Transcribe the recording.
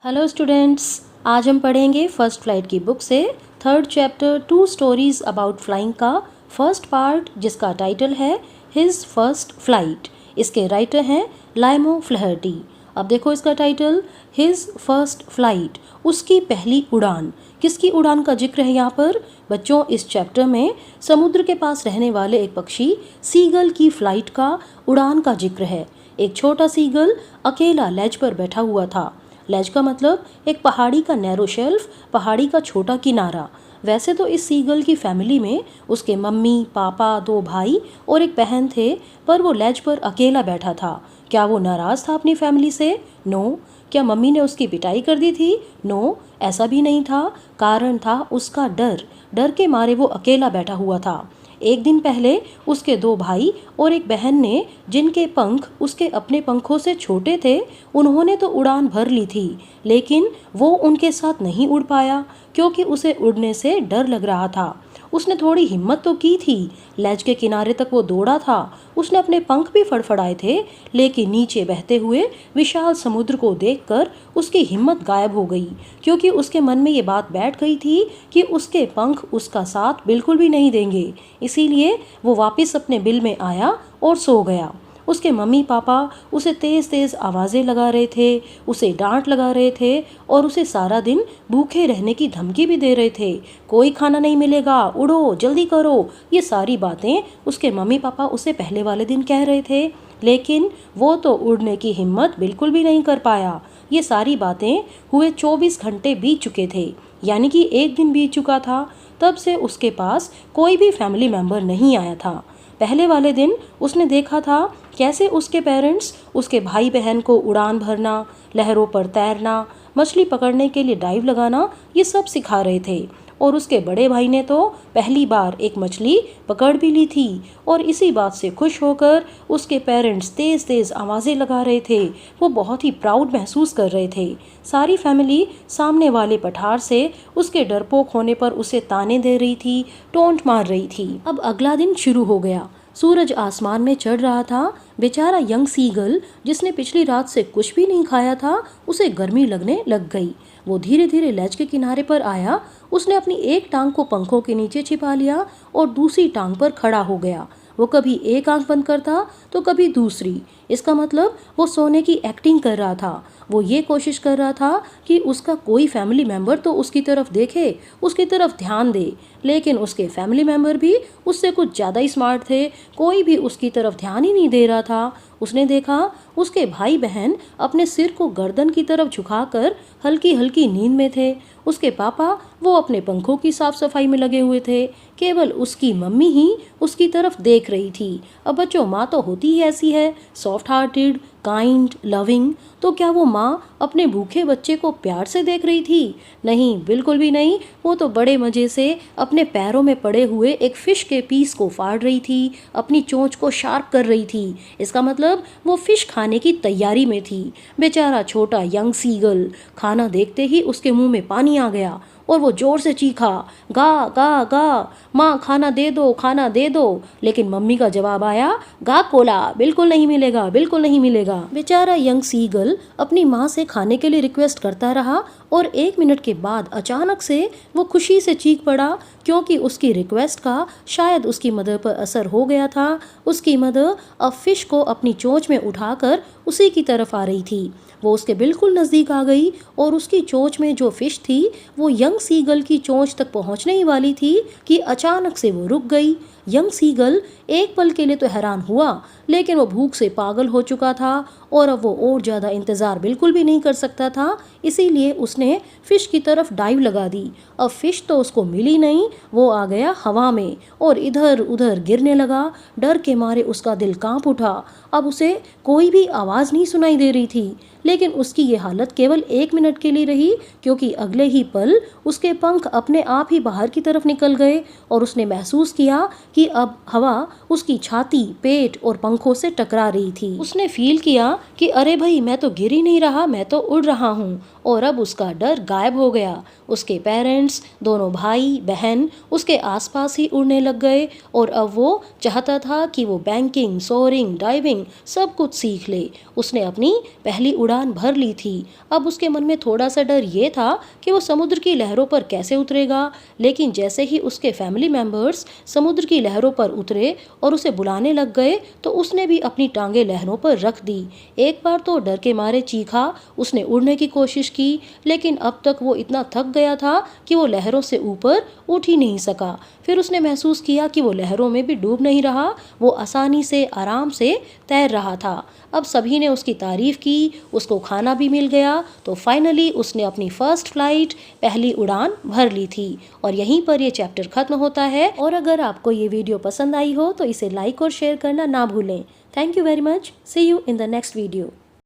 Hello students, आज हम पढ़ेंगे फर्स्ट फ्लाइट की बुक से third chapter two stories about flying का फर्स्ट पार्ट, जिसका टाइटल है हिज फर्स्ट फ्लाइट। इसके राइटर हैं लाइमो फ्लहर्टी। अब देखो इसका टाइटल, हिज फर्स्ट फ्लाइट, उसकी पहली उड़ान। किसकी उड़ान का जिक्र है यहाँ पर? बच्चों, इस चैप्टर में समुद्र के पास रहने वाले एक पक्षी सीगल की फ्लाइट का, उड़ान का जिक्र है। एक छोटा सीगल अकेला लेज पर बैठा हुआ था। लेज का मतलब एक पहाड़ी का नैरो शेल्फ, पहाड़ी का छोटा किनारा। वैसे तो इस सीगल की फैमिली में उसके मम्मी, पापा, दो भाई और एक बहन थे, पर वो लेज पर अकेला बैठा था। क्या वो नाराज था अपनी फैमिली से? नो। क्या मम्मी ने उसकी पिटाई कर दी थी? नो, ऐसा भी नहीं था। कारण था उसका डर। डर के मारे वो अकेला बैठा हुआ था। एक दिन पहले उसके दो भाई और एक बहन ने, जिनके पंख उसके अपने पंखों से छोटे थे, उन्होंने तो उड़ान भर ली थी, लेकिन वो उनके साथ नहीं उड़ पाया क्योंकि उसे उड़ने से डर लग रहा था। उसने थोड़ी हिम्मत तो की थी, लेज के किनारे तक वो दौड़ा था, उसने अपने पंख भी फड़फड़ाए थे, लेकिन नीचे बहते हुए विशाल समुद्र को देखकर उसकी हिम्मत गायब हो गई, क्योंकि उसके मन में ये बात बैठ गई थी कि उसके पंख उसका साथ बिल्कुल भी नहीं देंगे। इसीलिए वो वापस अपने बिल में आया और सो गया। उसके मम्मी पापा उसे तेज़ तेज़ आवाज़ें लगा रहे थे, उसे डांट लगा रहे थे और उसे सारा दिन भूखे रहने की धमकी भी दे रहे थे। कोई खाना नहीं मिलेगा, उड़ो, जल्दी करो। ये सारी बातें उसके मम्मी पापा उसे पहले वाले दिन कह रहे थे, लेकिन वो तो उड़ने की हिम्मत बिल्कुल भी नहीं कर पाया। ये सारी बातें हुए 24 घंटे बीत चुके थे, यानी कि एक दिन बीत चुका था। तब से उसके पास कोई भी फैमिली मेम्बर नहीं आया था। पहले वाले दिन उसने देखा था कैसे उसके पेरेंट्स उसके भाई बहन को उड़ान भरना, लहरों पर तैरना, मछली पकड़ने के लिए डाइव लगाना, ये सब सिखा रहे थे। और उसके बड़े भाई ने तो पहली बार एक मछली पकड़ भी ली थी, और इसी बात से खुश होकर उसके पेरेंट्स तेज़ तेज़ आवाज़ें लगा रहे थे। वो बहुत ही प्राउड महसूस कर रहे थे। सारी फैमिली सामने वाले पठार से उसके डरपोक होने पर उसे ताने दे रही थी, टोंट मार रही थी। अब अगला दिन शुरू हो गया। सूरज आसमान में चढ़ रहा था। बेचारा यंग सीगल, जिसने पिछली रात से कुछ भी नहीं खाया था, उसे गर्मी लगने लग गई। वो धीरे धीरे लेज के किनारे पर आया। उसने अपनी एक टांग को पंखों के नीचे छिपा लिया और दूसरी टांग पर खड़ा हो गया। वो कभी एक आंख बंद करता तो कभी दूसरी। इसका मतलब वो सोने की एक्टिंग कर रहा था। वो ये कोशिश कर रहा था कि उसका कोई फैमिली मेम्बर तो उसकी तरफ देखे, उसकी तरफ ध्यान दे, लेकिन उसके फैमिली मेम्बर भी उससे कुछ ज़्यादा ही स्मार्ट थे। कोई भी उसकी तरफ ध्यान ही नहीं दे रहा था। उसने देखा उसके भाई बहन अपने सिर को गर्दन की तरफ झुकाकर हल्की हल्की नींद में थे। उसके पापा वो अपने पंखों की साफ सफाई में लगे हुए थे। केवल उसकी मम्मी ही उसकी तरफ देख रही थी। अब बच्चों, माँ तो होती ही ऐसी है, सॉफ्ट हार्टेड, काइंड, लविंग। तो क्या वो माँ अपने भूखे बच्चे को प्यार से देख रही थी? नहीं, बिल्कुल भी नहीं। वो तो बड़े मज़े से अपने पैरों में पड़े हुए एक फिश के पीस को फाड़ रही थी, अपनी चोंच को शार्प कर रही थी। इसका मतलब वो फिश खाने की तैयारी में थी। बेचारा छोटा यंग सीगल, खाना देखते ही उसके मुंह में पानी आ गया और वो जोर से चीखा, गा गा गा, माँ खाना दे दो, खाना दे दो। लेकिन मम्मी का जवाब आया, गा कोला, बिल्कुल नहीं मिलेगा, बिल्कुल नहीं मिलेगा। बेचारा यंग सीगल अपनी माँ से खाने के लिए रिक्वेस्ट करता रहा और 1 मिनट के बाद अचानक से वो खुशी से चीख पड़ा, क्योंकि उसकी रिक्वेस्ट का शायद उसकी मदर पर असर हो गया था। उसकी मदर अब फिश को अपनी चोंच में उठाकर उसी की तरफ आ रही थी। वो उसके बिल्कुल नज़दीक आ गई और उसकी चोंच में जो फिश थी वो यंग सीगल की चोंच तक पहुंचने ही वाली थी कि अचानक से वो रुक गई। यंग सीगल एक पल के लिए तो हैरान हुआ, लेकिन वो भूख से पागल हो चुका था और अब वो और ज़्यादा इंतज़ार बिल्कुल भी नहीं कर सकता था। इसीलिए उसने फिश की तरफ डाइव लगा दी। अब फिश तो उसको मिली नहीं, वो आ गया हवा में और इधर उधर गिरने लगा। डर के मारे उसका दिल कांप उठा। अब उसे कोई भी आवाज़ नहीं सुनाई दे रही थी, लेकिन उसकी ये हालत केवल 1 मिनट के लिए रही, क्योंकि अगले ही पल उसके पंख अपने आप ही बाहर की तरफ निकल गए और उसने महसूस किया कि अब हवा उसकी छाती, पेट और पंखों से टकरा रही थी। उसने फील किया कि अरे भाई, मैं तो गिर ही नहीं रहा, मैं तो उड़ रहा हूँ। और अब उसका डर गायब हो गया। उसके पेरेंट्स, दोनों भाई बहन उसके आसपास ही उड़ने लग गए और अब वो चाहता था कि वो बैंकिंग, सोअरिंग, डाइविंग सब कुछ सीख ले। उसने अपनी पहली उड़ान भर ली थी। अब उसके मन में थोड़ा सा डर ये था कि वो समुद्र की लहरों पर कैसे उतरेगा, लेकिन जैसे ही उसके फैमिली मेंबर्स समुद्र की लहरों पर उतरे और उसे बुलाने लग गए तो उसने भी अपनी टांगे लहरों पर रख दी। एक बार तो डर के मारे चीखा, उसने उड़ने की कोशिश की, लेकिन अब तक वो इतना थक गया था कि वो लहरों से ऊपर उठ ही नहीं सका। फिर उसने महसूस किया कि वो लहरों में भी डूब नहीं रहा, वो आसानी से आराम से तैर रहा था। अब सभी ने उसकी तारीफ की, उसको खाना भी मिल गया, तो फाइनली उसने अपनी फर्स्ट फ्लाइट, पहली उड़ान भर ली थी। और यहीं पर ये चैप्टर खत्म होता है। और अगर आपको ये वीडियो पसंद आई हो तो इसे लाइक और शेयर करना ना भूलें। Thank you very much. See you in the next video.